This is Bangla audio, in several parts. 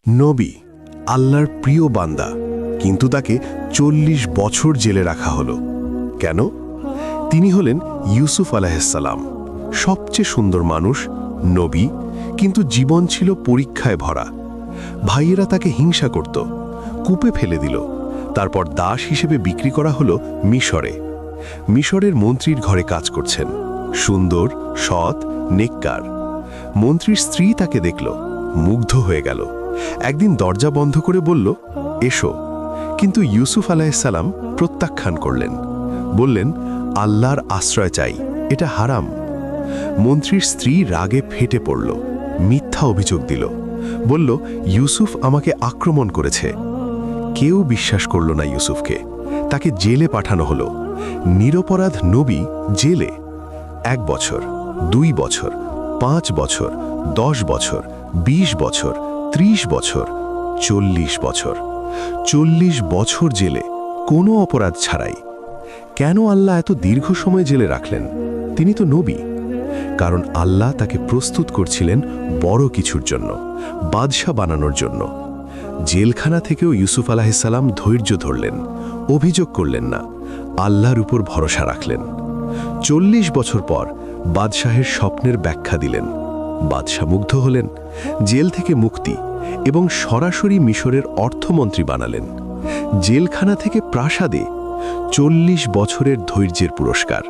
নবী, আল্লাহর প্রিয় বান্দা, কিন্তু তাকে 40 বছর জেলে রাখা হলো। কেন? তিনি হলেন ইউসুফ আলাইহিসসালাম, সবচেয়ে সুন্দর মানুষ, নবী, কিন্তু জীবন ছিল পরীক্ষায় ভরা। ভাইয়েরা তাকে হিংসা করত, কূপে ফেলে দিল, তারপর দাস হিসেবে বিক্রি করা হলো মিশরে। মিশরের মন্ত্রীর ঘরে কাজ করছেন, সুন্দর, সৎ, নেককার। মন্ত্রীর স্ত্রী তাকে দেখল, মুগ্ধ হয়ে গেল। একদিন দরজা বন্ধ করে বলল, এসো। কিন্তু ইউসুফ আলাইহিসসালাম প্রত্যাখ্যান করলেন, বললেন, আল্লাহর আশ্রয় চাই, এটা হারাম। মন্ত্রীর স্ত্রী রাগে ফেটে পড়ল, মিথ্যা অভিযোগ দিল, বলল, ইউসুফ আমাকে আক্রমণ করেছে। কেউ বিশ্বাস করল না ইউসুফকে, তাকে জেলে পাঠানো হলো। নিরপরাধ নবী জেলে 1 বছর, 2 বছর, 5 বছর, 10 বছর, 20 বছর, 30 বছর, 40 বছর। 40 বছর জেলে, কোনো অপরাধ ছাড়াই। কেন আল্লাহ এত দীর্ঘ সময় জেলে রাখলেন? তিনি তো নবী। কারণ আল্লাহ তাকে প্রস্তুত করছিলেন বড় কিছুর জন্য, বাদশা বানানোর জন্য। জেলখানা থেকেও ইউসুফ আলাইহিসসালাম ধৈর্য ধরলেন, অভিযোগ করলেন না, আল্লাহর উপর ভরসা রাখলেন। 40 বছর পর বাদশাহের স্বপ্নের ব্যাখ্যা দিলেন। বাদশাহ মুগ্ধ হলেন, জেল থেকে মুক্তি এবং সরাসরি মিশরের অর্থমন্ত্রী বানালেন। জেলখানা থেকে প্রাসাদে 40 বছরের ধৈর্যের পুরস্কার।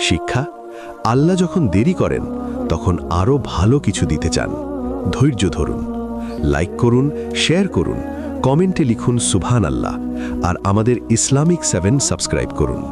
শিক্ষা: আল্লাহ যখন দেরি করেন, তখন আরও ভালো কিছু দিতে চান। ধৈর্য ধরুন। লাইক করুন, শেয়ার করুন, কমেন্টে লিখুন সুবহানাল্লাহ, আর আমাদের ইসলামিক 7 সাবস্ক্রাইব করুন।